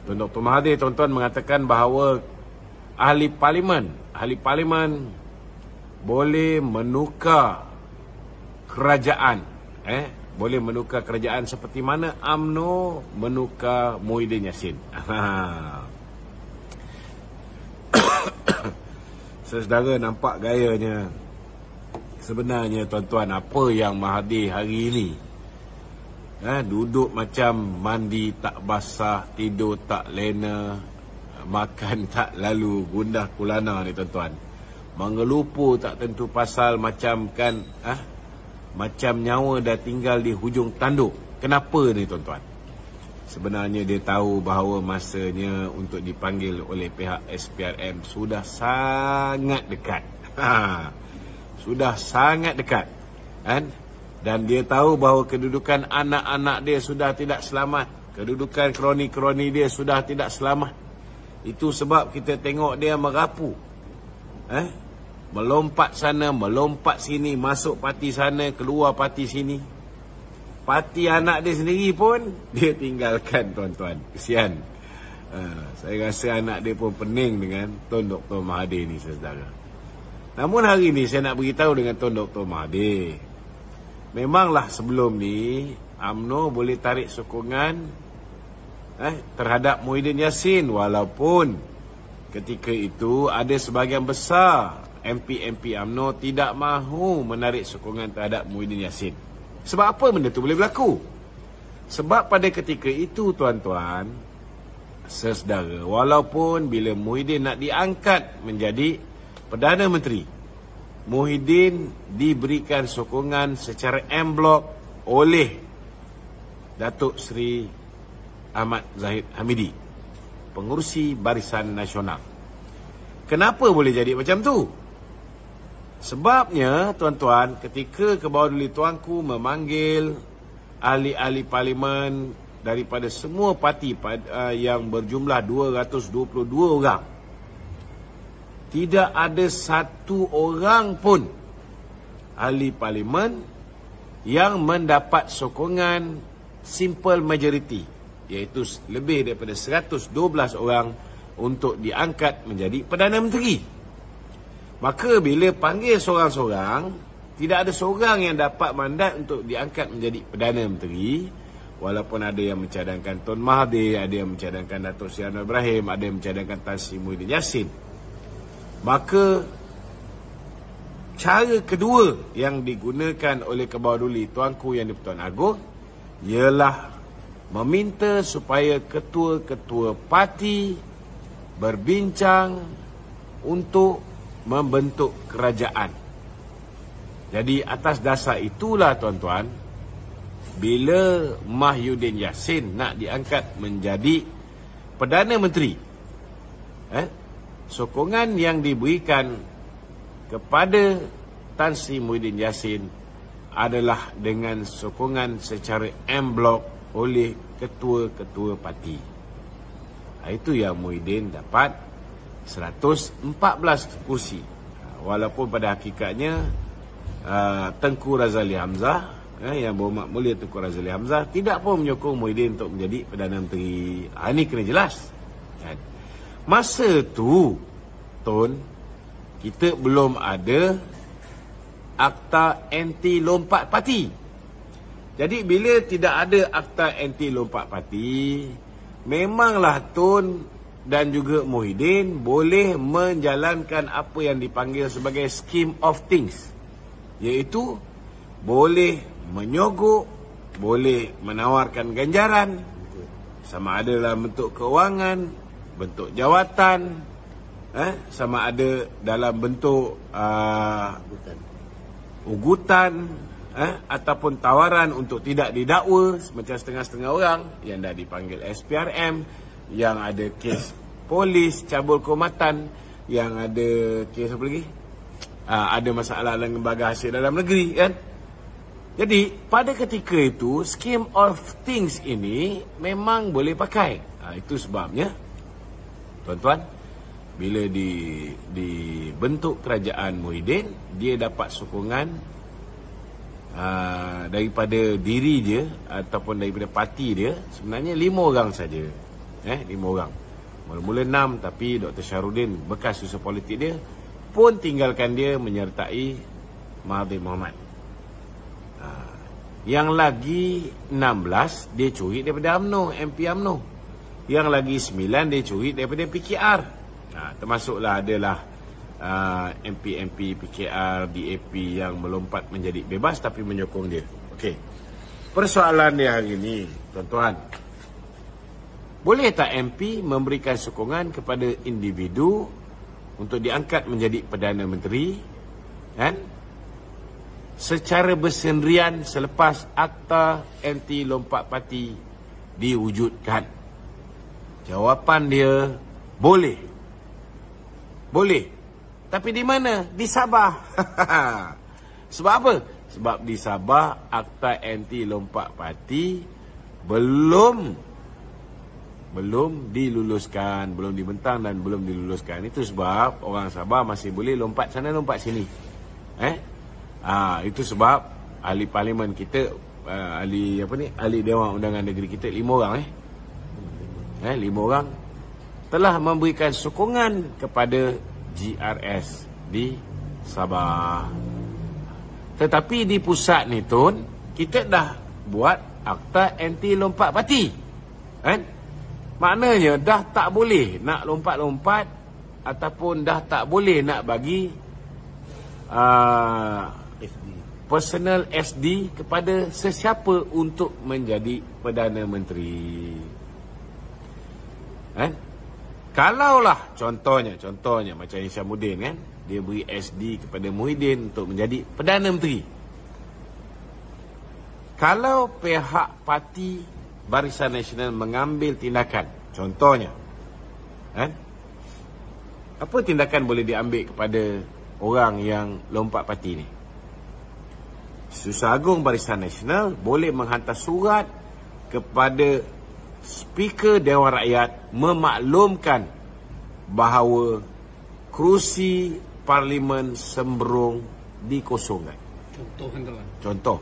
Tun Dr. Mahathir, tuan-tuan, mengatakan bahawa ahli parlimen boleh menukar kerajaan, boleh menukar kerajaan seperti mana UMNO menukar Muhyiddin Yassin. Saudara nampak gayanya. Sebenarnya tuan-tuan, apa yang Mahathir hari ini duduk macam mandi tak basah, tidur tak lena, makan tak lalu, gundah kulana ni tuan-tuan. Mengelupu tak tentu pasal, macam kan macam nyawa dah tinggal di hujung tanduk. Kenapa ni tuan-tuan? Sebenarnya dia tahu bahawa masanya untuk dipanggil oleh pihak SPRM sudah sangat dekat. Sudah sangat dekat, kan? Dan dia tahu bahawa kedudukan anak-anak dia sudah tidak selamat. Kedudukan kroni-kroni dia sudah tidak selamat. Itu sebab kita tengok dia merapu. Melompat sana, melompat sini, masuk parti sana, keluar parti sini. Parti anak dia sendiri pun dia tinggalkan, tuan-tuan. Kesian. Saya rasa anak dia pun pening dengan Tun Dr. Mahathir ni, saudara. Namun hari ni saya nak beritahu dengan Tun Dr. Mahathir, memanglah sebelum ni UMNO boleh tarik sokongan terhadap Muhyiddin Yassin, walaupun ketika itu ada sebahagian besar MP UMNO tidak mahu menarik sokongan terhadap Muhyiddin Yassin. Sebab apa benda tu boleh berlaku? Sebab pada ketika itu, tuan-tuan, saudara, walaupun bila Muhyiddin nak diangkat menjadi Perdana Menteri, Muhyiddin diberikan sokongan secara en blok oleh Datuk Seri Ahmad Zahid Hamidi, pengurusi Barisan Nasional. Kenapa boleh jadi macam tu? Sebabnya, tuan-tuan, ketika Kebawah-Duli Tuanku memanggil ahli-ahli parlimen daripada semua parti yang berjumlah 222 orang, tidak ada satu orang pun ahli parlimen yang mendapat sokongan simple majority, iaitu lebih daripada 112 orang untuk diangkat menjadi Perdana Menteri. Maka bila panggil seorang-seorang, tidak ada seorang yang dapat mandat untuk diangkat menjadi Perdana Menteri, walaupun ada yang mencadangkan Tun Mahathir, ada yang mencadangkan Datuk Seri Anwar Ibrahim, ada yang mencadangkan Tan Sri Muhyiddin Yassin. Maka cara kedua yang digunakan oleh Kebawah-Duli Tuanku Yang di-Pertuan Agong ialah meminta supaya ketua-ketua parti berbincang untuk membentuk kerajaan. Jadi atas dasar itulah, tuan-tuan, bila Muhyiddin Yassin nak diangkat menjadi Perdana Menteri, sokongan yang diberikan kepada Tan Sri Muhyiddin Yassin adalah dengan sokongan secara en blok oleh ketua-ketua parti. Itu yang Muhyiddin dapat 114 kursi. Walaupun pada hakikatnya Tengku Razali Hamzah, yang berhormat mulia Tengku Razali Hamzah, tidak pun menyokong Muhyiddin untuk menjadi Perdana Menteri. Ini kena jelas. Masa tu, Tun, kita belum ada akta anti lompat parti. Jadi bila tidak ada akta anti lompat parti, memanglah Tun dan juga Muhyiddin boleh menjalankan apa yang dipanggil sebagai scheme of things, iaitu boleh menyogok, boleh menawarkan ganjaran, sama ada dalam bentuk kewangan, bentuk jawatan, sama ada dalam bentuk ugutan, ataupun tawaran untuk tidak didakwa, macam setengah-setengah orang yang dah dipanggil SPRM, yang ada kes polis cabul kehormatan, yang ada kes apa lagi, ada masalah dalam lembaga hasil dalam negeri, kan. Jadi pada ketika itu scheme of things ini memang boleh pakai. Itu sebabnya, tuan-tuan, bila dibentuk kerajaan Muhyiddin, dia dapat sokongan daripada diri dia ataupun daripada parti dia sebenarnya 5 orang saja. 5 orang. Mula-mula 6, tapi Dr. Syahrudin, bekas usaha politik dia, pun tinggalkan dia menyertai Mahathir Mohamad. Yang lagi 16 dia curi daripada UMNO, MP UMNO. Yang lagi 9 dia curi daripada PKR. Termasuklah adalah MP PKR, DAP yang melompat menjadi bebas tapi menyokong dia. Okey. Persoalan dia hari ini, tuan-tuan. Boleh tak MP memberikan sokongan kepada individu untuk diangkat menjadi Perdana Menteri, kan? Secara bersendirian selepas Akta Anti Lompat Parti diwujudkan? Jawapan dia, boleh. Boleh. Tapi di mana? Di Sabah. Sebab apa? Sebab di Sabah Akta Anti Lompat Parti belum diluluskan, belum dibentang dan belum diluluskan. Itu sebab orang Sabah masih boleh lompat sana lompat sini. Itu sebab ahli parlimen kita, ahli Dewan Undangan Negeri kita 5 orang 5 orang telah memberikan sokongan kepada GRS di Sabah. Tetapi di pusat ni Tun, kita dah buat Akta Anti Lompat Parti, kan? Maknanya dah tak boleh nak lompat-lompat ataupun dah tak boleh nak bagi personal SD kepada sesiapa untuk menjadi Perdana Menteri. Kan? Kalaulah contohnya macam Hishamuddin, kan, dia beri SD kepada Muhyiddin untuk menjadi Perdana Menteri. Kalau pihak parti Barisan Nasional mengambil tindakan, contohnya, kan, apa tindakan boleh diambil kepada orang yang lompat parti ni? Susah Agung Barisan Nasional boleh menghantar surat kepada Speaker Dewan Rakyat memaklumkan bahawa kerusi Parlimen Sembrong dikosongkan. Contoh.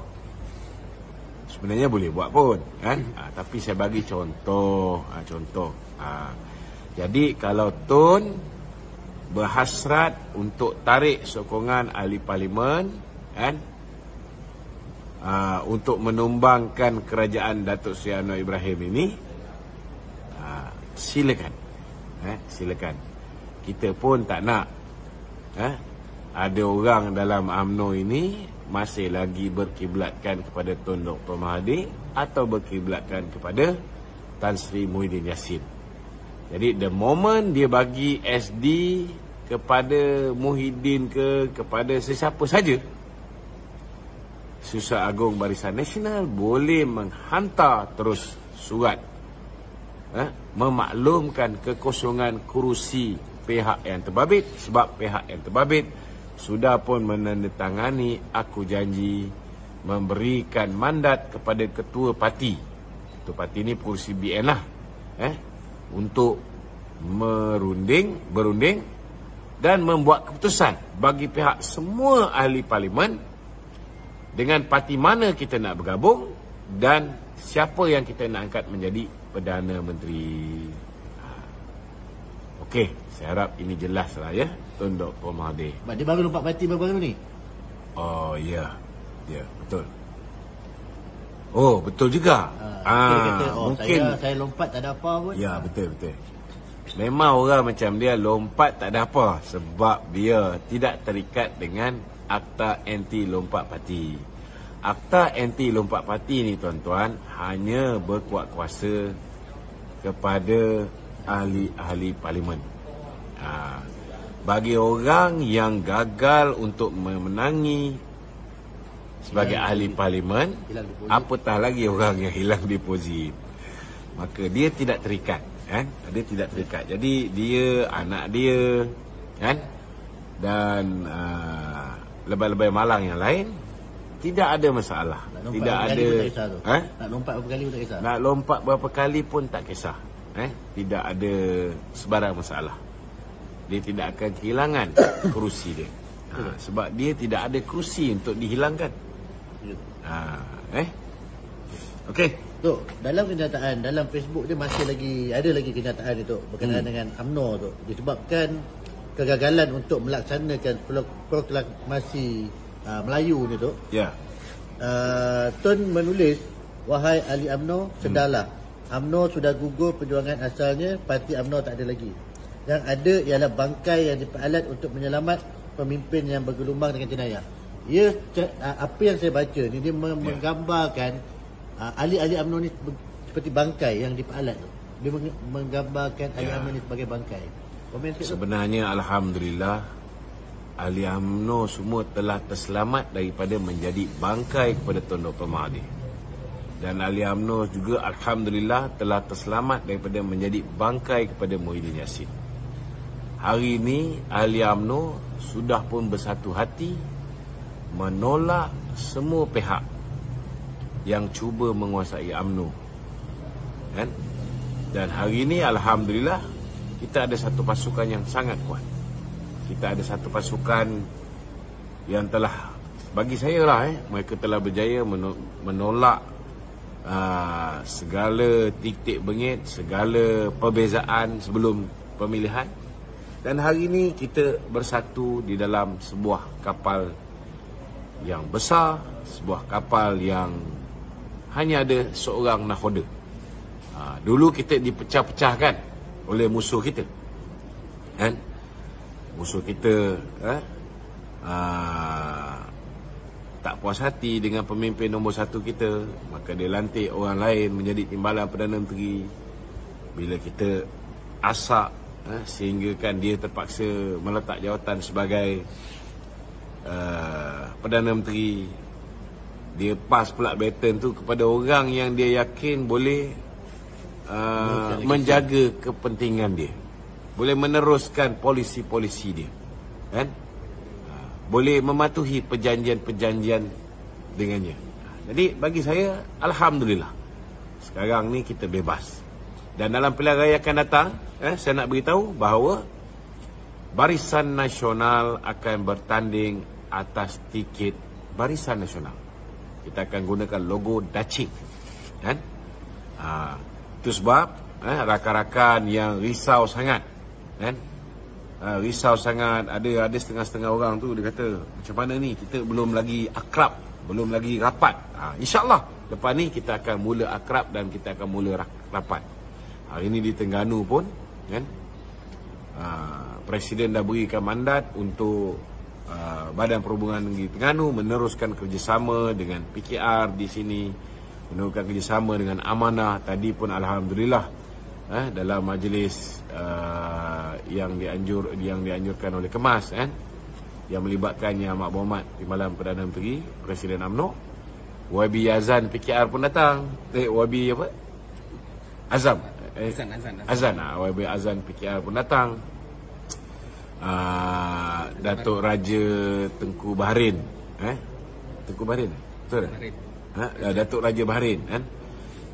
Sebenarnya boleh buat pun, kan? Tapi saya bagi contoh. Jadi kalau Tun berhasrat untuk tarik sokongan ahli parlimen, kan, untuk menumbangkan kerajaan Datuk Seri Anwar Ibrahim ini, silakan. Silakan. Kita pun tak nak ada orang dalam UMNO ini masih lagi berkiblatkan kepada Tun Dr. Mahathir atau berkiblatkan kepada Tan Sri Muhyiddin Yassin. Jadi the moment dia bagi SD kepada Muhyiddin kepada sesiapa saja, Susah Agung Barisan Nasional boleh menghantar terus surat memaklumkan kekosongan kerusi pihak yang terbabit, sebab pihak yang terbabit sudah pun menandatangani aku janji memberikan mandat kepada ketua parti. Ketua parti ni kursi BN lah, untuk berunding dan membuat keputusan bagi pihak semua ahli parlimen dengan parti mana kita nak bergabung dan siapa yang kita nak angkat menjadi Perdana Menteri. Okey, saya harap ini jelas lah, ya, Tun Dr. Mahathir. Dia baru lompat parti baru-baru ni? Oh, ya. Ya, betul. Oh, betul juga. Dia kata, mungkin saya lompat tak ada apa pun. Ya, betul. Memang orang macam dia lompat tak ada apa sebab dia tidak terikat dengan Akta Anti Lompat Parti. Akta Anti Lompat Parti ni, tuan-tuan, hanya berkuat kuasa kepada ahli-ahli parlimen. Bagi orang yang gagal untuk memenangi sebagai ahli parlimen, apatah lagi orang yang hilang deposit, maka dia tidak terikat, kan? Dia tidak terikat. Jadi dia, anak dia, kan, dan lebay-lebay malang yang lain tidak ada masalah. Tidak ada. Nak lompat berapa kali pun tak kisah. Nak lompat berapa kali pun tak kisah. Tidak ada sebarang masalah. Dia tidak akan kehilangan kerusi dia. Sebab dia tidak ada kerusi untuk dihilangkan. Okey. Tok, dalam kenyataan, dalam Facebook dia masih lagi ada lagi kenyataan ni Tok berkenaan dengan UMNO Tok. Disebabkan kegagalan untuk melaksanakan proklamasi Melayu ni Tok. Ya. Tun menulis, wahai ahli UMNO, sedarlah. UMNO sudah gugur perjuangan asalnya, parti UMNO tak ada lagi. Yang ada ialah bangkai yang diperalat untuk menyelamat pemimpin yang bergelumbang dengan jenayah. Apa yang saya baca ni dia menggambarkan ahli-ahli UMNO ni seperti bangkai yang diperalat tu. Dia menggambarkan ahli UMNO ni sebagai bangkai. Sebenarnya alhamdulillah ahli UMNO semua telah terselamat daripada menjadi bangkai kepada Tun Dr. Mahathir. Dan ahli UMNO juga alhamdulillah telah terselamat daripada menjadi bangkai kepada Muhyiddin Yassin. Hari ini ahli UMNO sudah pun bersatu hati menolak semua pihak yang cuba menguasai UMNO, kan? Dan hari ini alhamdulillah kita ada satu pasukan yang sangat kuat. Kita ada satu pasukan yang telah, bagi saya lah, mereka telah berjaya menolak segala titik bengit, segala perbezaan sebelum pemilihan. Dan hari ini kita bersatu di dalam sebuah kapal yang besar, sebuah kapal yang hanya ada seorang nakhoda. Dulu kita dipecah-pecahkan oleh musuh kita, kan? Musuh kita tak puas hati dengan pemimpin nombor satu kita, maka dia lantik orang lain menjadi timbalan Perdana Menteri. Bila kita asak, sehingga kan dia terpaksa meletak jawatan sebagai Perdana Menteri. Dia pas pula baton tu kepada orang yang dia yakin boleh menjaga kepentingan dia, boleh meneruskan polisi-polisi dia, kan? Boleh mematuhi perjanjian-perjanjian dengannya. Jadi bagi saya alhamdulillah sekarang ni kita bebas. Dan dalam pilihan raya akan datang, saya nak beritahu bahawa Barisan Nasional akan bertanding atas tiket Barisan Nasional. Kita akan gunakan logo Dacik, kan? Itu sebab rakan-rakan yang risau sangat, kan? Risau sangat. Ada setengah-setengah orang tu dia kata, macam mana ni, kita belum lagi akrab, belum lagi rapat. InsyaAllah lepas ni kita akan mula akrab dan kita akan mula rapat. Hari ini di Terengganu pun, kan, Presiden dah berikan mandat untuk Badan Perhubungan Negeri Terengganu meneruskan kerjasama dengan PKR di sini, meneruskan kerjasama dengan Amanah. Tadi pun alhamdulillah dalam majlis yang dianjurkan oleh Kemas, yang melibatkan Yang Amat Berhormat Timbalan Perdana Menteri, Presiden UMNO, YB Azan PKR pun datang. YB apa? Azam. Azan. YB Azan PKR pun datang. Datuk Raja Tengku Bahrain, Tengku Bahrain, betul tak? Datuk Raja Bahrain, kan?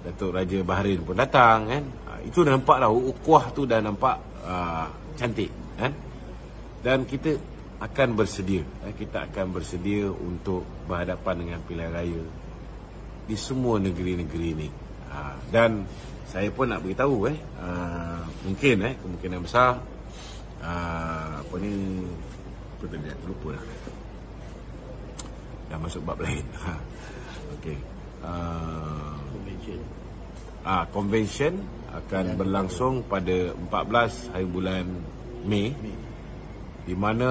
Datuk Raja Bahrain pun datang, kan? Itu dah nampak dah, ukhuwah tu dah nampak cantik, kan? Dan kita akan bersedia, kita akan bersedia untuk berhadapan dengan pilihan raya di semua negeri-negeri ini. Dan saya pun nak beritahu, mungkin kemungkinan besar apa ni, apa tadi aku lupa dah. Dah masuk bab lain. Okey. Convention akan berlangsung pada 14 hari bulan Mei, di mana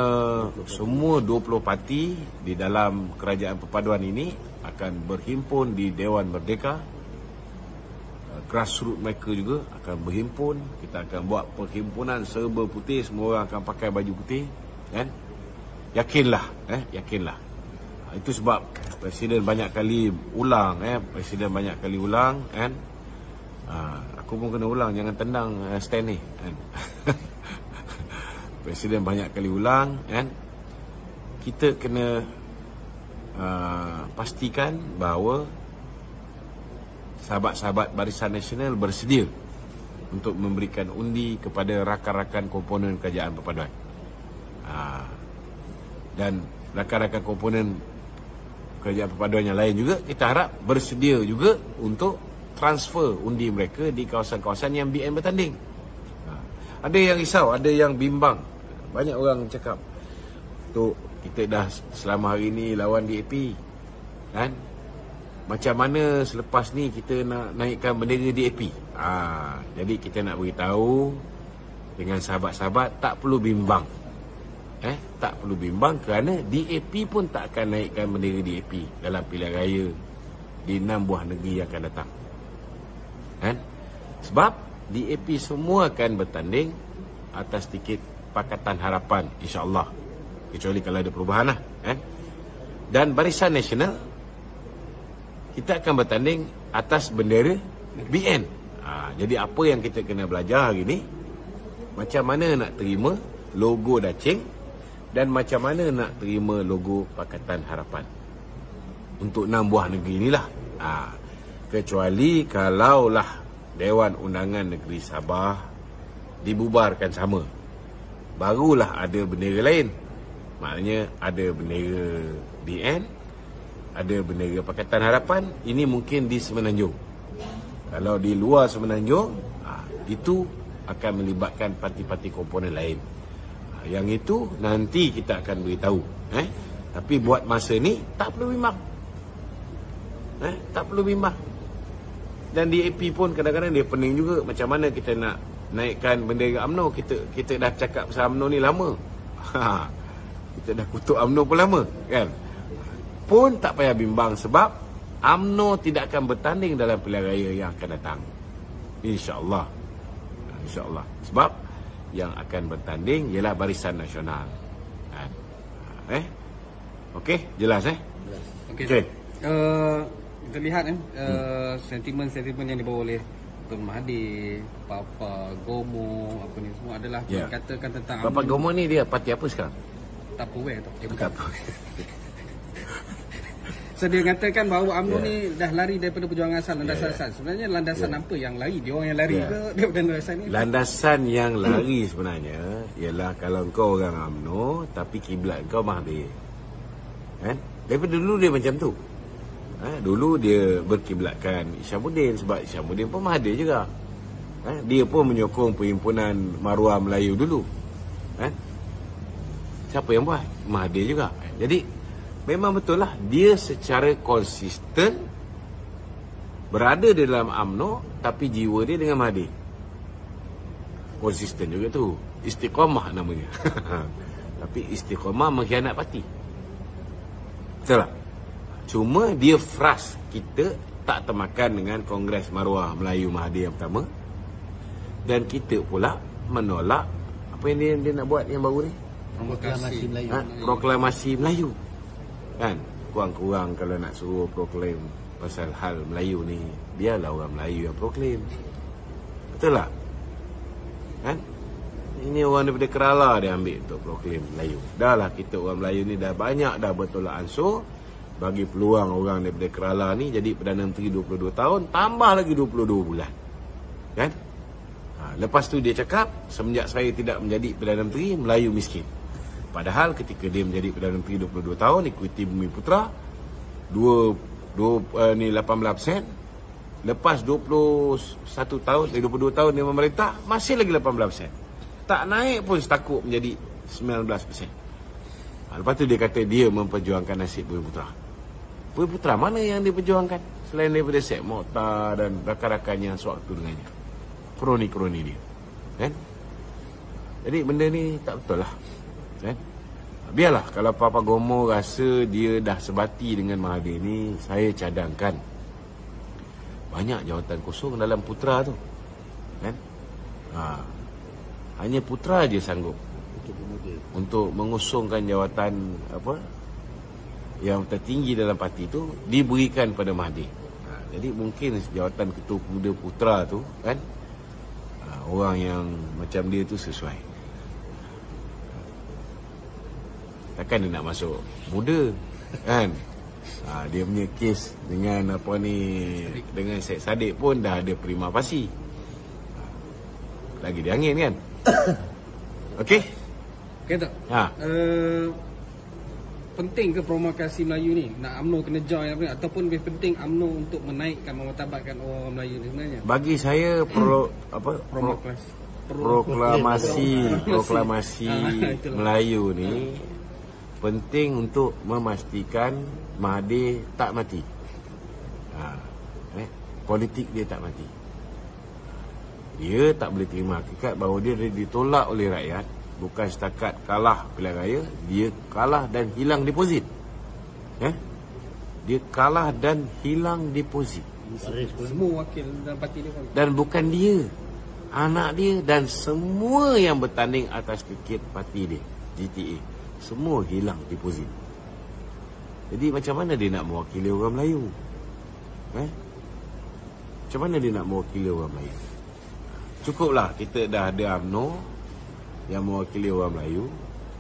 semua 20 parti di dalam kerajaan perpaduan ini akan berhimpun di Dewan Merdeka. Grassroots mereka juga akan berhimpun. Kita akan buat perhimpunan serba putih, semua orang akan pakai baju putih, kan? Yakinlah, yakinlah. Itu sebab Presiden banyak kali ulang, Presiden banyak kali ulang, kan? Aku pun kena ulang, jangan tendang stand ni, kan? Presiden banyak kali ulang, kan? Kita kena pastikan bahawa sahabat-sahabat Barisan Nasional bersedia untuk memberikan undi kepada rakan-rakan komponen kerajaan perpaduan. Dan rakan-rakan komponen kerajaan perpaduan yang lain juga kita harap bersedia juga untuk transfer undi mereka di kawasan-kawasan yang BN bertanding. Ada yang risau, ada yang bimbang. Banyak orang cakap, "Tok, kita dah selama hari ni lawan DAP, kan? Macam mana selepas ni kita nak naikkan bendera DAP?" Jadi kita nak beritahu dengan sahabat-sahabat, tak perlu bimbang. Tak perlu bimbang kerana DAP pun tak akan naikkan bendera DAP dalam pilihan raya di 6 buah negeri yang akan datang. Sebab DAP semua akan bertanding atas tiket Pakatan Harapan, insya-Allah. Kecuali kalau ada perubahan lah. Dan Barisan Nasional kita akan bertanding atas bendera BN. Jadi apa yang kita kena belajar hari ni, macam mana nak terima logo Dacing dan macam mana nak terima logo Pakatan Harapan untuk 6 buah negeri inilah. Kecuali kalaulah Dewan Undangan Negeri Sabah dibubarkan sama, barulah ada bendera lain. Maknanya ada bendera BN, ada bendera Pakatan Harapan. Ini mungkin di Semenanjung. Kalau di luar Semenanjung, itu akan melibatkan parti-parti komponen lain. Yang itu nanti kita akan beritahu. Tapi buat masa ni tak perlu bimbang. Tak perlu bimbang. Dan DAP pun kadang-kadang dia pening juga. Macam mana kita nak naikkan bendera UMNO? Kita dah cakap pasal UMNO ni lama. Kita dah kutuk UMNO pun lama, kan? Pun tak payah bimbang sebab UMNO tidak akan bertanding dalam pilihan raya yang akan datang, InsyaAllah. InsyaAllah. Sebab yang akan bertanding ialah Barisan Nasional. Okey, jelas Okey. Kita lihat sentimen-sentimen yang dibawa oleh Tun Mahathir, Papa Gomo, apa ni semua adalah dikatakan tentang Papa Gomo ni dia parti apa sekarang? Tupperware tu. Bukan. So dia katakan bahawa UMNO ni dah lari daripada perjuangan asal, landasan asal. Sebenarnya landasan apa yang lari? Dia orang yang lari ke daripada landasan ni? Landasan yang lari sebenarnya ialah kalau kau orang UMNO tapi kiblat kau Mahathir. Daripada dulu dia macam tu. Dulu dia berkiblatkan Isyamuddin sebab Isyamuddin pun Mahathir juga. Dia pun menyokong perhimpunan Maruah Melayu dulu. Siapa yang buat? Mahathir juga. Jadi memang betul lah dia secara konsisten berada di dalam UMNO tapi jiwa dia dengan Mahathir. Konsisten juga tu. Istiqamah namanya. Tapi istiqamah mengkhianat parti. Betul tak? Cuma dia frust kita tak termakan dengan Kongres Maruah Melayu Mahathir yang pertama. Dan kita pula menolak apa yang dia nak buat yang baru ni? Proklamasi Melayu. Proklamasi Melayu. Kan? Kurang-kurang kalau nak suruh proklaim pasal hal Melayu ni, biarlah orang Melayu yang proklaim. Betul tak? Kan? Ini orang daripada Kerala dia ambil untuk proklaim Melayu. Dah lah kita orang Melayu ni dah banyak dah bertolak ansur bagi peluang orang daripada Kerala ni jadi Perdana Menteri 22 tahun, tambah lagi 22 bulan. Kan? Lepas tu dia cakap, semenjak saya tidak menjadi Perdana Menteri, Melayu miskin. Padahal ketika dia menjadi Perdana Menteri 22 tahun, ikuti Bumi Putra, 18%. Lepas 21 tahun, 22 tahun dia memerintah, masih lagi 18%. Tak naik pun setakuk menjadi 19%. Lepas tu dia kata dia memperjuangkan nasib Bumi Putra. Bumi Putra mana yang dia perjuangkan? Selain daripada Syed Mokhtar dan rakan-rakannya sewaktu dengannya. Kroni-kroni dia. Kan? Jadi benda ni tak betul lah. Kan? Biarlah kalau Papa Gomo rasa dia dah sebati dengan Mahathir ni, saya cadangkan banyak jawatan kosong dalam Putra tu. Kan? Hanya Putra je sanggup untuk mengusungkan jawatan apa yang tertinggi dalam parti tu diberikan pada Mahathir. Jadi mungkin jawatan Ketua Pemuda Putra tu kan, orang yang macam dia tu sesuai. Takkan dia nak masuk muda kan? Dia punya kes dengan apa ni, dengan Syed Saddiq pun dah ada prima facie. Lagi dia angin kan? Okey. Okey tak? penting ke promokasi Melayu ni? Nak UMNO kena join apa, ataupun lebih penting UMNO untuk menaikkan, memartabatkan orang Melayu ni sebenarnya? Bagi saya proklamasi Melayu ni penting untuk memastikan Mahathir tak mati. Politik dia tak mati. Dia tak boleh terima hakikat bahawa dia ditolak oleh rakyat. Bukan setakat kalah pilihan raya, dia kalah dan hilang deposit. Dia kalah dan hilang deposit. Semua wakil dalam parti dia kan. Dan bukan dia, anak dia dan semua yang bertanding atas tikit parti dia, GTA, semua hilang deposit. Jadi macam mana dia nak mewakili orang Melayu? Macam mana dia nak mewakili orang Melayu? Cukuplah kita dah ada UMNO yang mewakili orang Melayu.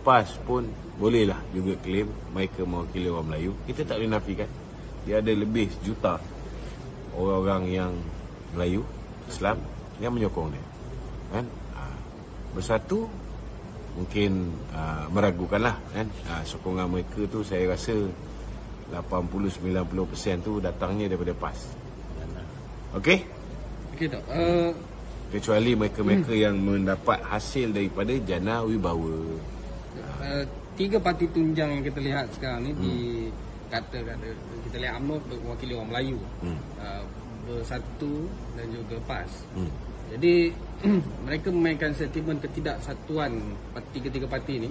PAS pun bolehlah juga claim mereka mewakili orang Melayu. Kita tak boleh nafikan dia ada lebih sejuta orang-orang yang Melayu Islam yang menyokong dia, kan? Bersatu mungkin meragukanlah, kan? Sokongan mereka tu saya rasa 80-90% tu datangnya daripada PAS. Okey? Okey tak? Kecuali mereka-mereka yang mendapat hasil daripada jana wibawa. 3 parti tunjang yang kita lihat sekarang ni dikata kita lihat UMNO mewakili orang Melayu, Bersatu dan juga PAS. Jadi mereka memainkan sentimen ketidaksatuan tiga-tiga parti ni,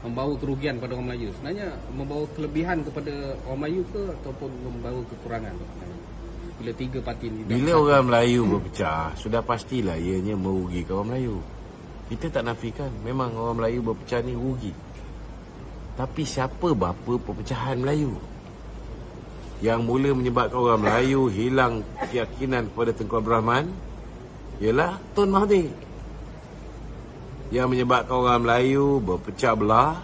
membawa kerugian pada orang Melayu. Sebenarnya membawa kelebihan kepada orang Melayu ke ataupun membawa kekurangan? Bila 3 parti ni, bila orang Melayu berpecah, sudah pastilah ianya merugikan orang Melayu. Kita tak nafikan memang orang Melayu berpecah ni rugi. Tapi siapa bapa perpecahan Melayu? Yang mula menyebabkan orang Melayu hilang keyakinan kepada Tengku Abdul Rahman ialah Tun Mahathir. Yang menyebabkan orang Melayu berpecah belah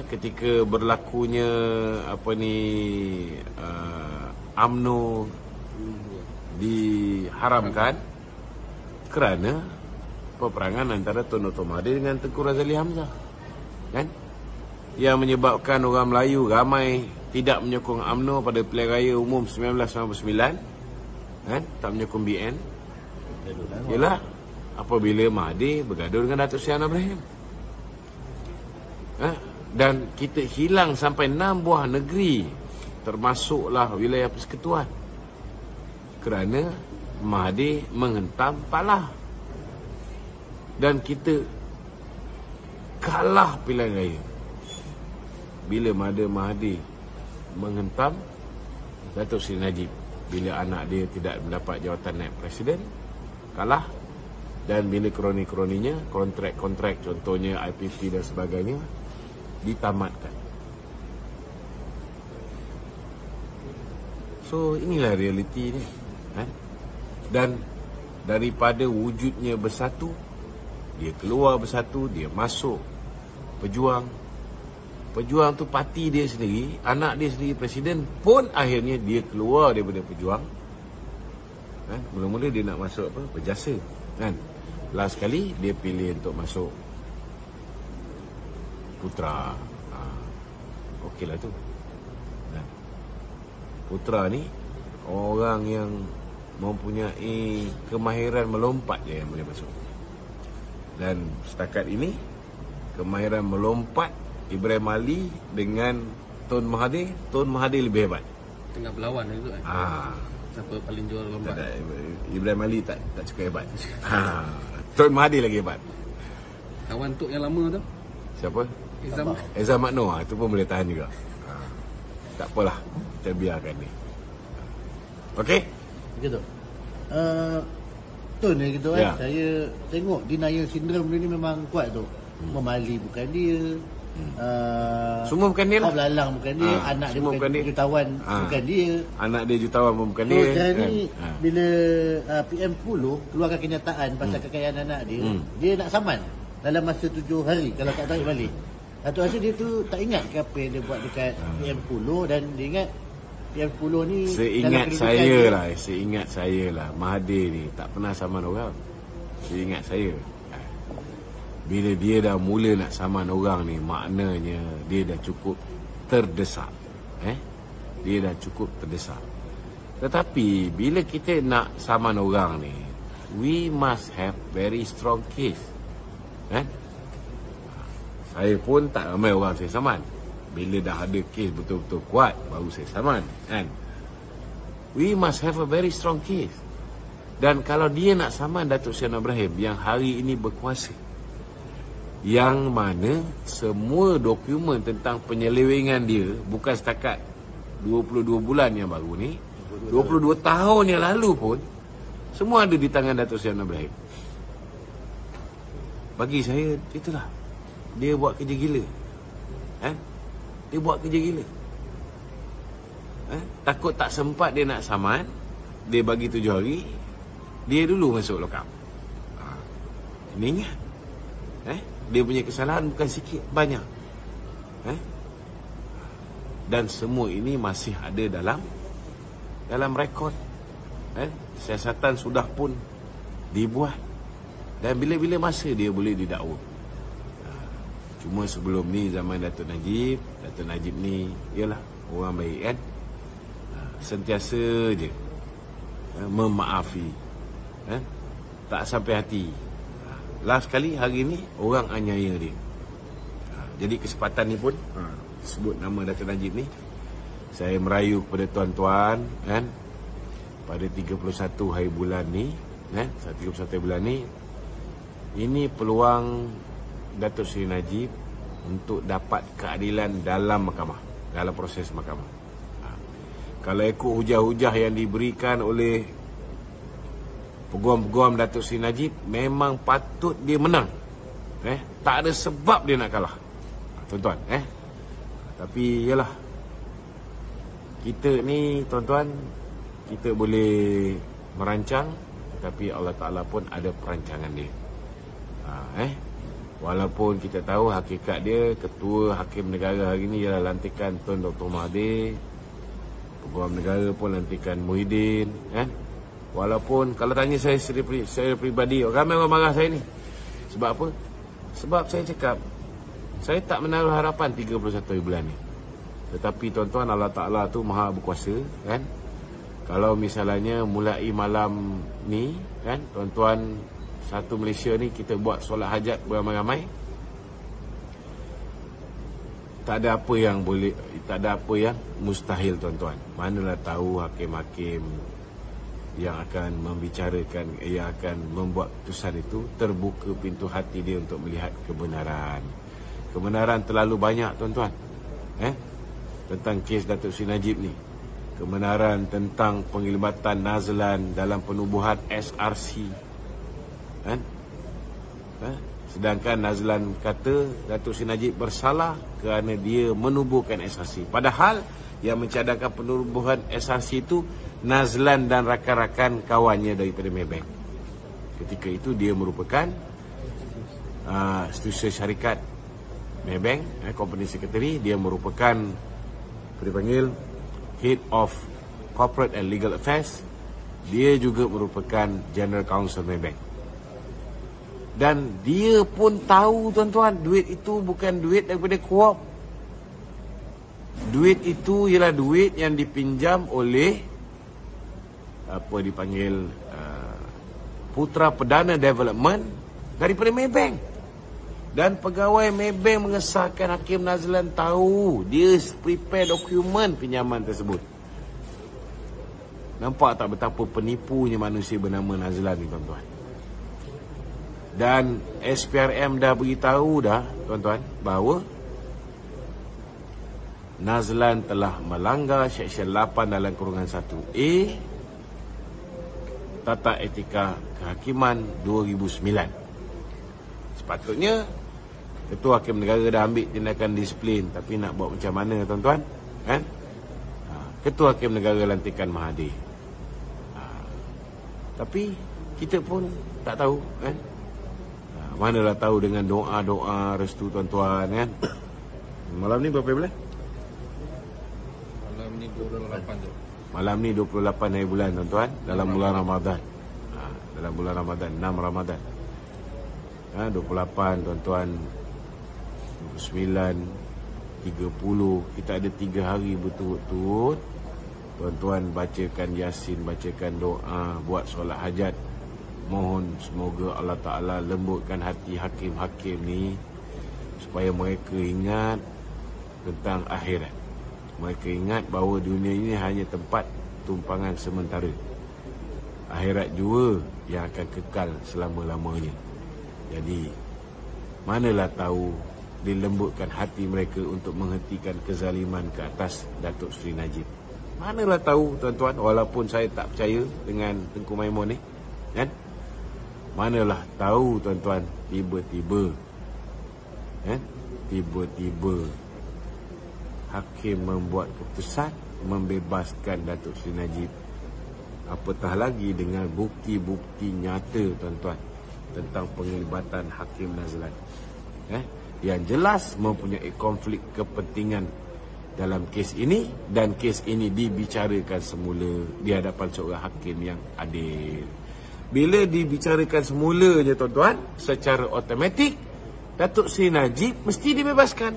ketika berlakunya UMNO diharamkan kerana peperangan antara Tun Dr. Mahathir dengan Tengku Razali Hamzah, kan? Yang menyebabkan orang Melayu ramai tidak menyokong UMNO pada pilihan raya umum 1999, kan? Tak menyokong BN ialah apabila Mahathir bergaduh dengan Datuk Seri Anwar Ibrahim. Dan kita hilang sampai 6 buah negeri, termasuklah wilayah persekutuan, kerana Mahathir menghentam Palah. Dan kita kalah pilihan raya bila Mahathir menghentam Datuk Seri Najib. Bila anak dia tidak mendapat jawatan naib presiden, kalah. Dan bila kroni-kroninya, kontrak-kontrak contohnya IPP dan sebagainya ditamatkan. So inilah realiti ni, kan? Dan daripada wujudnya Bersatu, dia keluar Bersatu, dia masuk Pejuang. Pejuang tu parti dia sendiri, anak dia sendiri presiden pun akhirnya dia keluar daripada Pejuang, kan? Mula-mula dia nak masuk Berjasa, kan? Last sekali dia pilih untuk masuk Putra. Okeylah tu, kan? Putra ni orang yang mempunyai kemahiran melompat je yang boleh masuk. Dan setakat ini kemahiran melompat Ibrahim Ali dengan Tun Mahathir lebih hebat. Tengah berlawan itu kan. Siapa paling jual lompat? Ibrahim Ali tak cukup hebat. Tun Mahathir lagi hebat. Kawan Tok yang lama tu siapa? Ezam Makno. Itu pun boleh tahan juga. Tak apalah, kita biarkan ni. Okey? Begitu. Tun ni gitu kan. Saya tengok denial syndrome dia ni memang kuat tu. Memali bukan dia. Semua bukan dia lah. Lalang bukan dia. Anak dia bukan dia. Jutawan bukan dia. Anak dia jutawan pun bukan dia. Sekarang ni bila PM10 keluarkan kenyataan pasal kekayaan anak dia, dia nak saman dalam masa 7 hari kalau tak tarik balik. Datuk Hassan dia tu tak ingat ke apa yang dia buat dekat PM10, dan dia ingat PM10 ni seingat saya lah Mahathir ni tak pernah saman orang. Seingat saya. Bila dia dah mula nak saman orang ni, maknanya dia dah cukup terdesak. Dia dah cukup terdesak. Tetapi bila kita nak saman orang ni, we must have very strong case. Saya pun tak ramai orang saya saman. Bila dah ada case betul-betul kuat, baru saya saman, kan? We must have a very strong case. Dan kalau dia nak saman Datuk Seri Anwar Ibrahim yang hari ini berkuasa, yang mana semua dokumen tentang penyelewengan dia, bukan setakat 22 bulan yang baru ni, 22 tahun yang lalu pun, semua ada di tangan Datuk Seri Anwar Ibrahim. Bagi saya, itulah, dia buat kerja gila. Dia buat kerja gila. Takut tak sempat dia nak saman, dia bagi 7 hari, dia dulu masuk lock up. Ini ingat, dia punya kesalahan bukan sikit, banyak. Dan semua ini masih ada dalam rekod. Siasatan sudah pun dibuat. Dan bila-bila masa dia boleh didakwa. Cuma sebelum ni, zaman Datuk Najib ni ialah orang baik, kan? Sentiasa je memaafi, tak sampai hati. Last kali hari ni orang aniaya dia. Jadi kesempatan ni pun sebut nama Datuk Najib ni, saya merayu kepada tuan-tuan, kan, pada 31 hari bulan ni, 31 hari bulan ni, ini peluang Datuk Seri Najib untuk dapat keadilan dalam mahkamah, dalam proses mahkamah. Kalau ikut hujah-hujah yang diberikan oleh peguam-peguam Datuk Seri Najib, memang patut dia menang. Tak ada sebab dia nak kalah, tuan-tuan. Tapi yalah, kita ni, tuan-tuan, kita boleh merancang, tapi Allah Ta'ala pun ada perancangan dia. Walaupun kita tahu hakikat dia, Ketua Hakim Negara hari ni ialah lantikan Tun Dr. Mahathir, Peguam Negara pun lantikan Muhyiddin, Walaupun kalau tanya saya secara peribadi, ramai orang marah saya ni. Sebab apa? Sebab saya cakap, saya tak menaruh harapan 31 bulan ni. Tetapi tuan-tuan, Allah Ta'ala tu maha berkuasa, kan? Kalau misalnya mulai malam ni, kan, tuan-tuan, satu Malaysia ni kita buat solat hajat beramai-ramai, tak ada apa yang boleh, tak ada apa yang mustahil, tuan-tuan. Manalah tahu hakim-hakim yang akan membicarakan, yang akan membuat keputusan itu, terbuka pintu hati dia untuk melihat kebenaran. Kebenaran terlalu banyak, tuan-tuan, tentang kes Datuk Seri Najib ni. Kebenaran tentang penglibatan Nazlan dalam penubuhan SRC, sedangkan Nazlan kata Datuk Seri Najib bersalah kerana dia menubuhkan SRC. Padahal yang mencadangkan penubuhan SRC itu Nazlan dan rakan-rakan kawannya daripada Maybank. Ketika itu dia merupakan setiausaha syarikat Maybank, company secretary. Dia merupakan dipanggil Head of Corporate and Legal Affairs. Dia juga merupakan General Counsel Maybank. Dan dia pun tahu, tuan-tuan, duit itu bukan duit daripada Coop. Duit itu ialah duit yang dipinjam oleh apa dipanggil Putra Perdana Development daripada Maybank. Dan pegawai Maybank mengesahkan Hakim Nazlan tahu, dia prepare dokumen pinjaman tersebut. Nampak tak betapa penipunya manusia bernama Nazlan ni, tuan-tuan? Dan SPRM dah beritahu dah, tuan-tuan, bahawa Nazlan telah melanggar Seksyen 8 dalam kurungan 1A Tata Etika Kehakiman 2009. Sepatutnya Ketua Hakim Negara dah ambil tindakan disiplin, tapi nak buat macam mana, tuan-tuan? Ketua Hakim Negara lantikan Mahathir. Tapi kita pun tak tahu, kan? Manalah tahu dengan doa-doa restu, tuan-tuan, kan? Malam ni berapa bulan? Malam ni 28 tu. Malam ni 28 hari bulan, tuan-tuan, dalam bulan Ramadan. Dalam bulan Ramadan, 6 Ramadan. 28 tuan-tuan, 29, 30. Kita ada 3 hari berturut-turut. Tuan-tuan bacakan Yasin, bacakan doa, buat solat hajat. Mohon semoga Allah Ta'ala lembutkan hati hakim-hakim ni supaya mereka ingat tentang akhirat. Mereka ingat bahawa dunia ini hanya tempat tumpangan sementara. Akhirat jua yang akan kekal selama-lamanya. Jadi, manalah tahu dilembutkan hati mereka untuk menghentikan kezaliman ke atas Datuk Seri Najib. Manalah tahu tuan-tuan, walaupun saya tak percaya dengan Tengku Maimun ni, kan? Manalah tahu tuan-tuan, tiba-tiba hakim membuat keputusan membebaskan Datuk Seri Najib. Apatah lagi dengan bukti-bukti nyata tuan-tuan tentang penglibatan Hakim Nazlan, yang jelas mempunyai konflik kepentingan dalam kes ini, dan kes ini dibicarakan semula di hadapan seorang hakim yang adil. Bila dibicarakan semula je tuan-tuan, secara automatik Datuk Seri Najib mesti dibebaskan,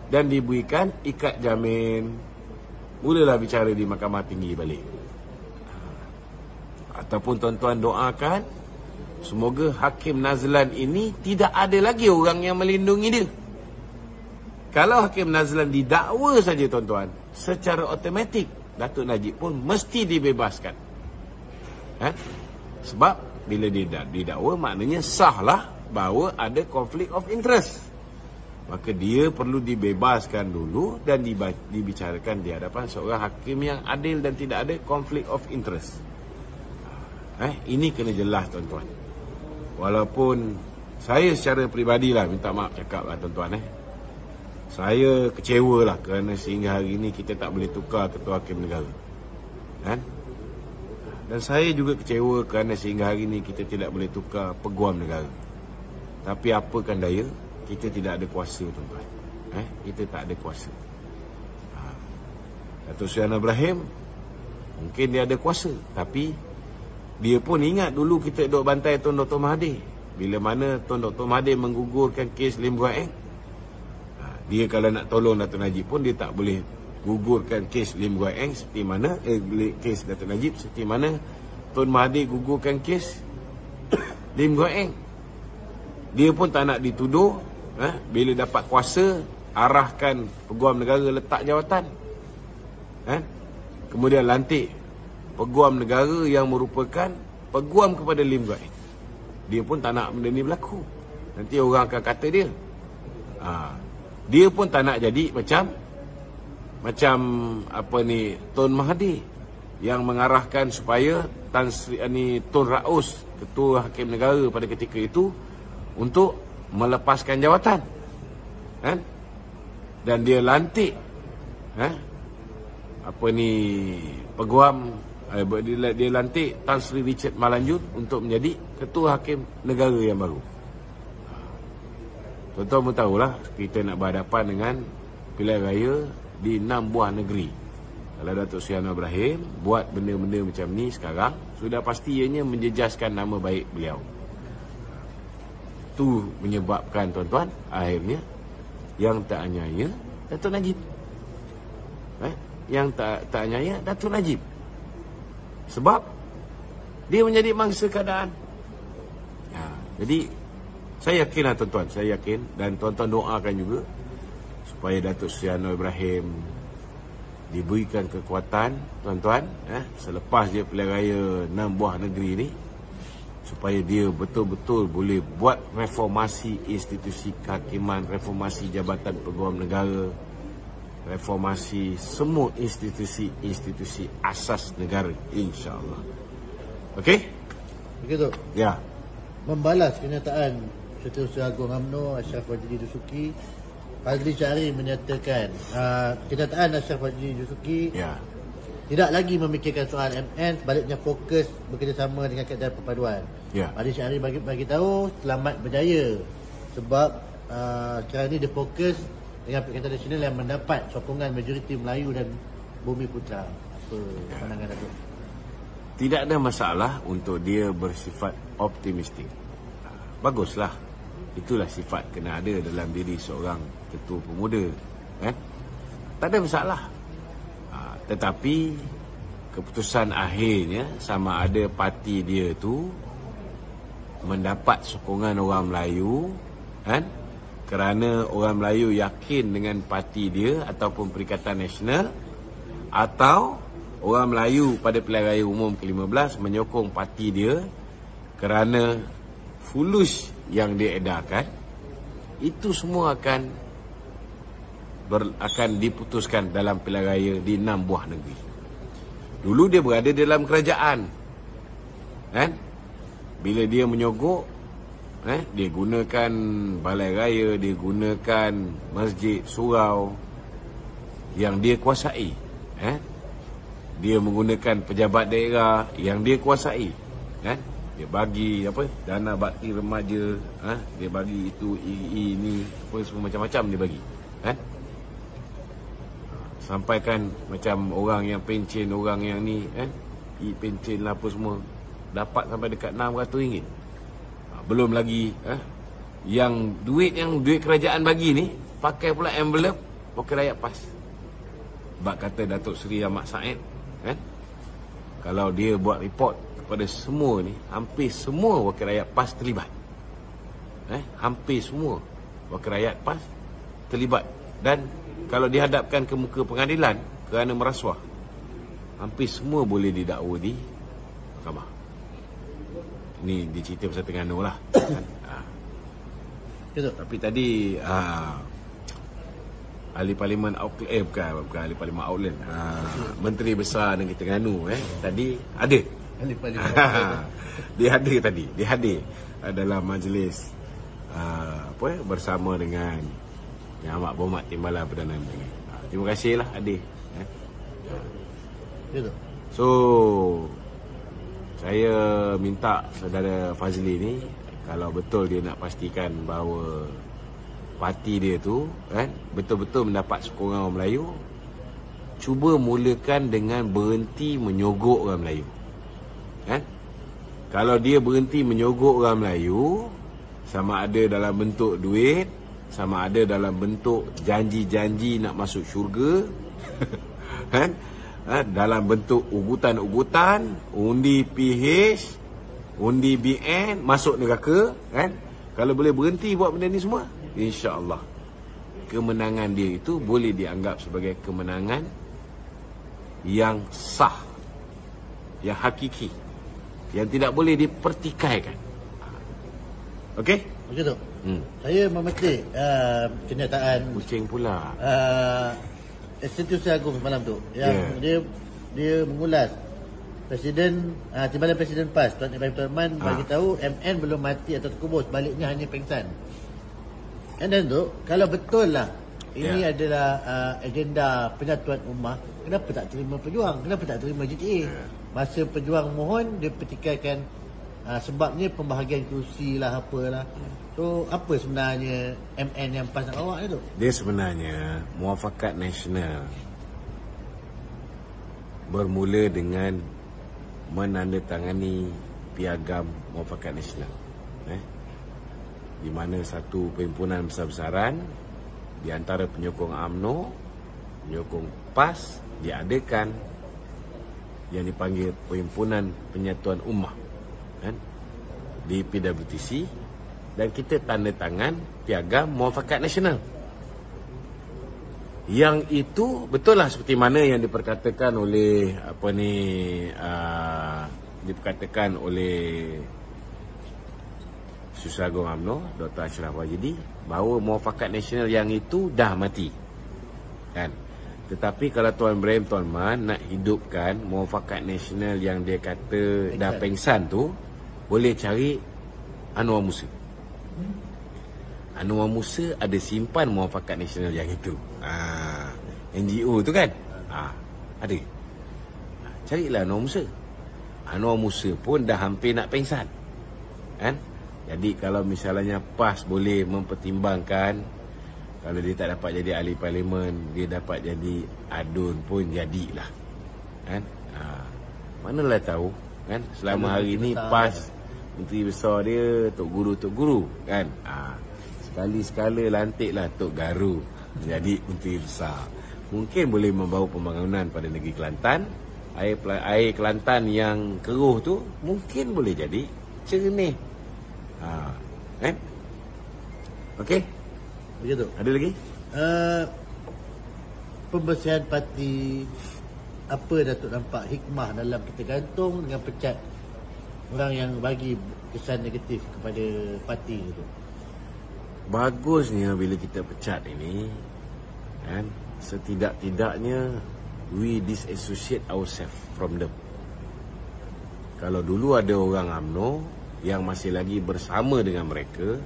dan diberikan ikat jamin. Mulalah bicara di Mahkamah Tinggi balik. Ataupun tuan-tuan doakan semoga Hakim Nazlan ini tidak ada lagi orang yang melindungi dia. Kalau Hakim Nazlan didakwa saja tuan-tuan, secara automatik Datuk Najib pun mesti dibebaskan. Sebab bila dia didakwa, maknanya sahlah bahawa ada conflict of interest. Maka dia perlu dibebaskan dulu dan dibicarakan di hadapan seorang hakim yang adil dan tidak ada conflict of interest. Ini kena jelas tuan-tuan. Walaupun saya secara peribadilah minta maaf cakap lah tuan-tuan, saya kecewa lah kerana sehingga hari ini kita tak boleh tukar ketua hakim negara, dan saya juga kecewa kerana sehingga hari ini kita tidak boleh tukar peguam negara. Tapi apakan daya, kita tidak ada kuasa tuan-tuan. Kita tak ada kuasa. Datuk Seri Anwar Ibrahim mungkin dia ada kuasa, tapi dia pun ingat dulu kita duk bantai Tun Dr. Mahathir. Bila mana Tun Dr. Mahathir menggugurkan kes Lim Guan Eng, dia kalau nak tolong Datuk Najib pun dia tak boleh gugurkan kes Lim Guan Eng seperti mana kes Datuk Najib seperti mana Tun Mahathir gugurkan kes Lim Guan Eng. Dia pun tak nak dituduh, bila dapat kuasa arahkan peguam negara letak jawatan, kemudian lantik peguam negara yang merupakan peguam kepada Lim Guan Eng. Dia pun tak nak benda ni berlaku. Nanti orang akan kata dia, dia pun tak nak jadi macam apa ni Tun Mahathir yang mengarahkan supaya Tun Raus, Ketua Hakim Negara pada ketika itu, untuk melepaskan jawatan, dan dia lantik peguam, dia lantik Tan Sri Richard Malanjut untuk menjadi Ketua Hakim Negara yang baru. Tuan-tuan pun tahulah kita nak berhadapan dengan pilihan raya di 6 buah negeri. Kalau Datuk Seri Anwar Ibrahim buat benda-benda macam ni sekarang, sudah pasti ianya menjejaskan nama baik beliau. Itu menyebabkan tuan-tuan, akhirnya yang tak anyaya Datuk Najib, yang tak anyaya Datuk Najib, sebab dia menjadi mangsa keadaan. Jadi saya yakinlah tuan-tuan, saya yakin, dan tuan-tuan doakan juga supaya Datuk Seri Anwar Ibrahim diberikan kekuatan tuan-tuan, selepas dia pilihan raya 6 buah negeri ni, supaya dia betul-betul boleh buat reformasi institusi kehakiman, reformasi jabatan peguam negara, reformasi semua institusi asas negara, insya-Allah. Okey? Begitu. Ya. Membalas kenyataan Setiausaha Agung UMNO Ashraf Wajdi Dusuki, Fazli Syahri menyatakan kenyataan Ashraf Wajdi Dusuki tidak lagi memikirkan soal MN, sebaliknya fokus bekerjasama dengan Keadaan Perpaduan. Fazli Syahri bagi tahu selamat berjaya sebab sekarang ini dia fokus dengan Perikatan Nasional yang mendapat sokongan majoriti Melayu dan Bumi Putra. Apa pandangan Datuk? Tidak ada masalah untuk dia bersifat optimistik. baguslah. Itulah sifat kena ada dalam diri seorang ketua pemuda, kan? Tak ada masalah. Tetapi keputusan akhirnya sama ada parti dia tu mendapat sokongan orang Melayu, kan? Kerana orang Melayu yakin dengan parti dia ataupun Perikatan Nasional, atau orang Melayu pada pilihan raya umum ke-15 menyokong parti dia kerana fulus yang dia edarkan. Itu semua akan diputuskan dalam pilihan raya di 6 buah negeri. Dulu dia berada dalam kerajaan, kan? Bila dia menyogok, dia gunakan balai raya, dia gunakan masjid, surau yang dia kuasai, dia menggunakan pejabat daerah yang dia kuasai, kan? Dia bagi dana bakti remaja, dia bagi itu ini apa semua macam-macam dia bagi, kan? Sampaikan macam orang yang pencen, orang yang ni, pencen lah apa semua dapat sampai dekat RM600. Belum lagi yang duit kerajaan bagi ni pakai pula envelope Wakil Rakyat PAS. Sebab kata Datuk Seri Ahmad Said, kalau dia buat report kepada semua ni, hampir semua Wakil Rakyat PAS terlibat. Hampir semua Wakil Rakyat PAS terlibat. Dan kalau dihadapkan ke muka pengadilan kerana merasuah, hampir semua boleh didakwa di mahkamah. Ini dicerita pasal Terengganu lah. Tapi tadi Ahli Parlimen Auckland, bukan Ahli Parlimen Auckland, Menteri Besar Negeri Terengganu tadi ada. Dia hadir dalam majlis bersama dengan Yang Amat Berhormat Timbalan Perdana Menteri. Terima kasihlah hadir. So saya minta saudara Fazli ni, kalau betul dia nak pastikan bahawa parti dia tu betul-betul mendapat sokongan orang Melayu, cuba mulakan dengan berhenti menyogok orang Melayu. Kalau dia berhenti menyogok orang Melayu, sama ada dalam bentuk duit, sama ada dalam bentuk janji-janji nak masuk syurga, dalam bentuk ugutan-ugutan, undi PH, undi BN, masuk neraka, kalau boleh berhenti buat benda ni semua, insya-Allah kemenangan dia itu boleh dianggap sebagai kemenangan yang sah, yang hakiki, yang tidak boleh dipertikaikan. Okey? Okey tu. Saya memetik kenyataan kucing pula. Eksekutif Agung semalam tu yang dia mengulas Presiden Timbalan Presiden PAS Tuan Ibrahim Tuan Man bagi tahu MN belum mati atau terkubur, sebaliknya hanya pengsan. Dan tu kalau betul lah ini adalah agenda penyatuan ummah, kenapa tak terima pejuang? Kenapa tak terima GTA? Masa pejuang mohon dia pertikaikan sebabnya pembahagian kerusi lah apalah. So apa sebenarnya MN yang PAS nak bawa tu? Dia sebenarnya Muafakat Nasional bermula dengan menandatangani piagam Muafakat Nasional, di mana satu perhimpunan besar-besaran di antara penyokong UMNO, penyokong PAS diadakan yang dipanggil Perhimpunan Penyatuan Ummah di PWTC, dan kita tanda tangan piagam Muafakat Nasional. Yang itu betul lah seperti mana yang diperkatakan oleh diperkatakan oleh Susah Agung UMNO Dr. Ashraf Wajidi, bahawa Muafakat Nasional yang itu dah mati, Tetapi kalau Tuan Ibrahim Tuan Man nak hidupkan Muafakat Nasional yang dia kata dah pengsan tu, boleh cari Anwar Musa. Anwar Musa ada simpan Muafakat Nasional yang itu, NGO tu kan, ada. Carilah Anwar Musa. Anwar Musa pun dah hampir nak pengsan, Jadi kalau misalnya PAS boleh mempertimbangkan, kalau dia tak dapat jadi ahli parlimen, dia dapat jadi adun pun jadilah, Manalah tahu, selama hari ini PAS menteri besar dia Tok Guru kan. Sekali-sekala lantiklah Tok Garu jadi menteri besar. Mungkin boleh membawa pembangunan pada negeri Kelantan. Air Kelantan yang keruh tu mungkin boleh jadi jernih. Okey. Begitu. Ada lagi? Pembersihan parti, apa Datuk nampak hikmah dalam kita gantung dengan pecat orang yang bagi kesan negatif kepada parti itu? Bagusnya bila kita pecat ini kan, setidak-tidaknya we disassociate ourselves from them. Kalau dulu ada orang UMNO yang masih lagi bersama dengan mereka,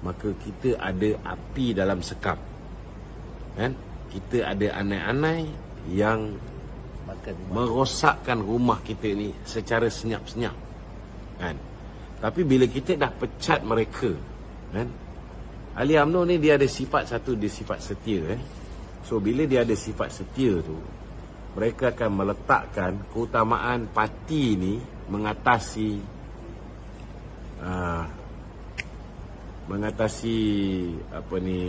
maka kita ada api dalam sekam kan. Kita ada anai-anai yang merosakkan rumah kita ni secara senyap-senyap kan. Tapi bila kita dah pecat mereka kan, ahli UMNO ni dia ada sifat satu, dia sifat setia So bila dia ada sifat setia tu, mereka akan meletakkan keutamaan parti ni mengatasi apa ni,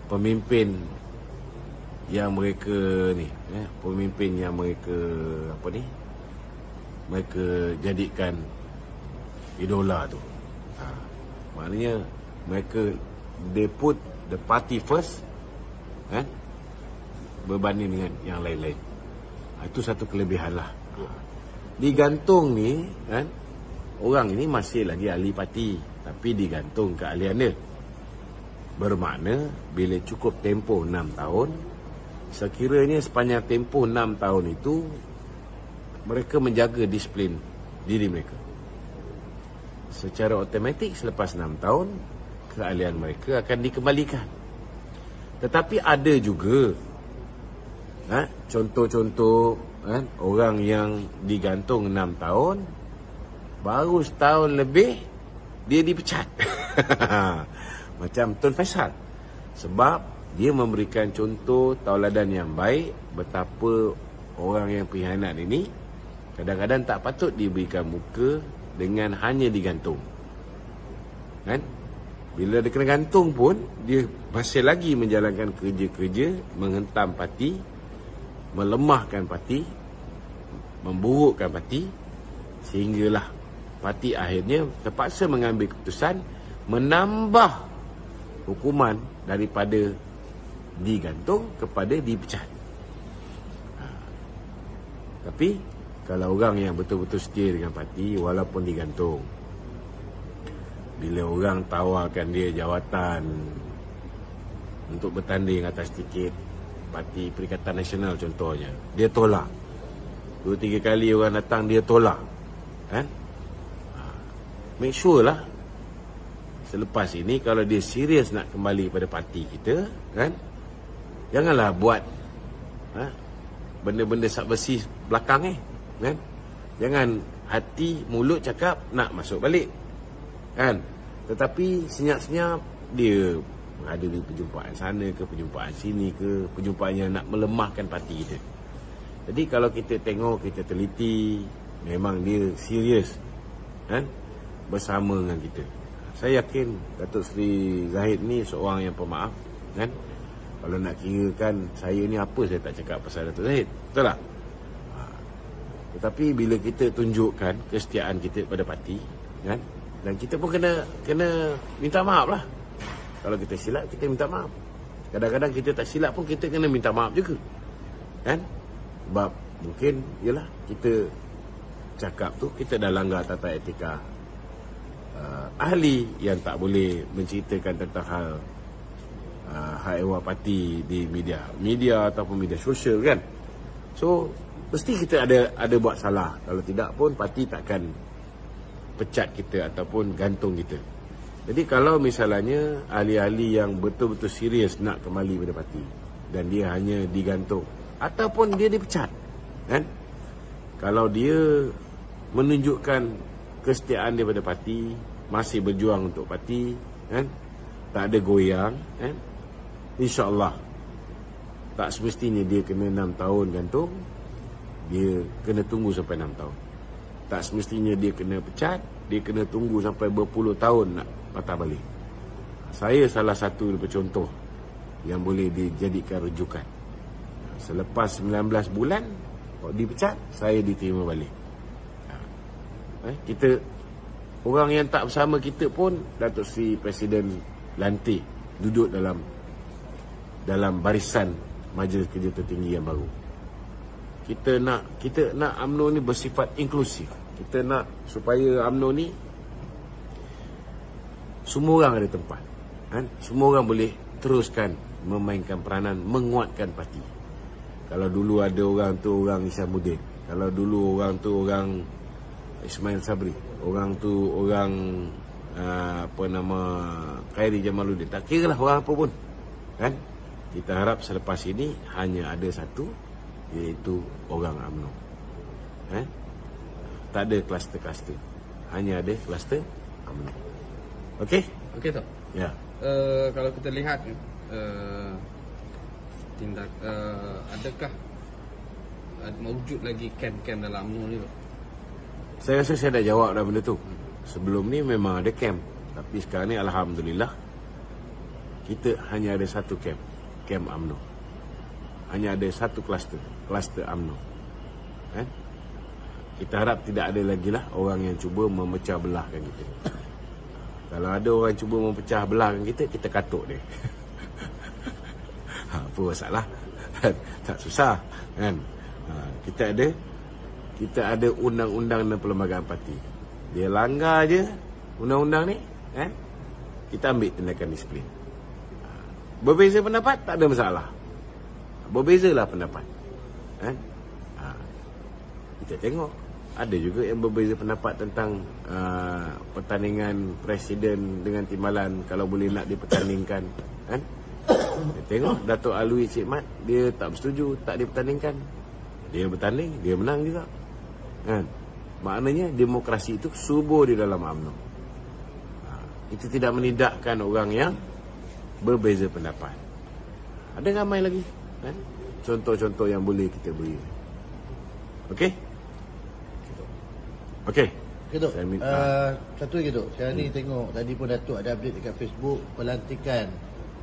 pemimpin yang mereka ni pemimpin yang mereka apa ni, mereka jadikan idola tu. Maknanya mereka they put the party first kan, berbanding dengan yang lain-lain. Itu satu kelebihan lah. Digantung ni kan, orang ini masih lagi ahli parti tapi digantung keahlian dia. Bermakna bila cukup tempoh 6 tahun, sekiranya sepanjang tempoh 6 tahun itu mereka menjaga disiplin diri mereka, secara automatik selepas 6 tahun keahlian mereka akan dikembalikan. Tetapi ada juga contoh-contoh orang yang digantung 6 tahun, baru setahun lebih dia dipecat. Macam Tun Faisal. Sebab dia memberikan contoh tauladan yang baik betapa orang yang pengkhianat ini kadang-kadang tak patut diberikan muka dengan hanya digantung kan. Bila dia kena gantung pun dia masih lagi menjalankan kerja-kerja menghentam parti, melemahkan parti, memburukkan parti, sehinggalah parti akhirnya terpaksa mengambil keputusan menambah hukuman daripada digantung kepada dipecat. Tapi kalau orang yang betul-betul setia dengan parti walaupun digantung, bila orang tawarkan dia jawatan untuk bertanding atas tiket Parti Perikatan Nasional contohnya, dia tolak. 2-3 kali orang datang dia tolak kan. Make sure lah selepas ini kalau dia serius nak kembali pada parti kita kan, janganlah buat benda-benda subversif belakang kan. Jangan hati mulut cakap nak masuk balik kan, tetapi senyap-senyap dia menghadiri perjumpaan sana ke perjumpaan sini ke, perjumpaan yang nak melemahkan parti kita. Jadi kalau kita tengok, kita teliti, memang dia serius kan bersama dengan kita. Saya yakin Datuk Seri Zahid ni seorang yang pemaaf kan. Kalau nak kirakan saya ni apa saya tak cakap pasal Datuk Zahid, betul tak? Tetapi bila kita tunjukkan kesetiaan kita pada parti kan, dan kita pun kena minta maaf lah. Kalau kita silap, kita minta maaf. Kadang-kadang kita tak silap pun kita kena minta maaf juga kan. Sebab mungkin yalah kita cakap tu kita dah langgar tata etika ahli yang tak boleh menceritakan tentang hal ehwal parti di media ataupun media sosial kan. So mesti kita ada buat salah. Kalau tidak pun parti takkan pecat kita ataupun gantung kita. Jadi kalau misalnya ahli-ahli yang betul-betul serius nak kembali pada parti dan dia hanya digantung ataupun dia dipecat kan, kalau dia menunjukkan kesetiaan dia pada parti, masih berjuang untuk parti kan, tak ada goyang kan, insya-Allah tak semestinya dia kena 6 tahun gantung, dia kena tunggu sampai 6 tahun. Tak semestinya dia kena pecat, dia kena tunggu sampai berpuluh tahun nak patah balik. Saya salah satu contoh yang boleh dijadikan rujukan. Selepas 19 bulan dipecat, saya diterima balik. Kita, orang yang tak bersama kita pun, Datuk Seri Presiden lantik duduk dalam barisan Majlis Kerja Tertinggi yang baru. Kita nak UMNO ni bersifat inklusif. Kita nak supaya UMNO ni semua orang ada tempat, kan? Semua orang boleh teruskan memainkan peranan, menguatkan parti. Kalau dulu ada orang tu orang Isyamuddin, kalau dulu orang tu orang Ismail Sabri, orang tu orang Khairi Jamaluddin, tak kira lah orang apa pun, kan? Kita harap selepas ini hanya ada satu, iaitu orang UMNO. Tak ada kluster-kluster, hanya ada kluster UMNO. Okey? Okey tak? Ya. Kalau kita lihat adakah mewujud lagi camp-camp dalam UMNO ni? Saya rasa saya dah jawab dah benda tu. Sebelum ni memang ada camp, tapi sekarang ni alhamdulillah kita hanya ada satu camp UMNO. Hanya ada satu kluster UMNO. Kita harap tidak ada lagi lah orang yang cuba memecah belahkan kita. Kalau ada orang cuba memecah belahkan kita, kita katuk dia. Apa masalah? Tak susah, kan? Kita ada undang-undang dan perlembagaan parti. Dia langgar je undang-undang ni, kita ambil tindakan disiplin. Berbeza pendapat, tak ada masalah. Berbezalah pendapat. Kita tengok, ada juga yang berbeza pendapat tentang pertandingan presiden dengan timbalan, kalau boleh nak dipertandingkan, kan? Kita tengok Datuk Alwi Cik Mat, dia tak bersetuju tak dipertandingkan. Dia bertanding, dia menang juga, kan? Maknanya demokrasi itu subur di dalam UMNO. Itu tidak menidakkan orang yang berbeza pendapat. Ada ramai lagi, kan? Contoh-contoh yang boleh kita beri. Okey? Okey. Gitu. Satu lagi tu. Sekarang ni tengok tadi pun Datuk ada update dekat Facebook pelantikan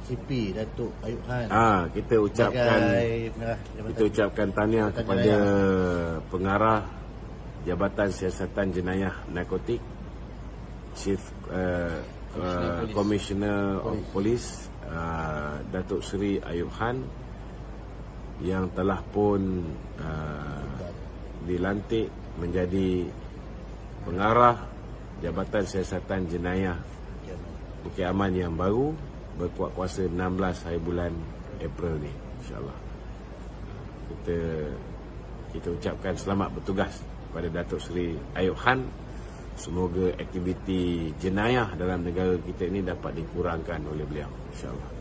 CP Datuk Ayub Khan. Kita ucapkan tahniah kepada pengarah Jabatan Siasatan Jenayah Narkotik, Chief Commissioner of Police, Datuk Seri Ayub Khan, yang telah pun dilantik menjadi pengarah Jabatan Siasatan Jenayah Bukit Aman yang baru, berkuat kuasa 16 hari bulan April ni, insyaAllah. Kita ucapkan selamat bertugas kepada Datuk Seri Ayub Khan. Semoga aktiviti jenayah dalam negara kita ini dapat dikurangkan oleh beliau, insyaAllah.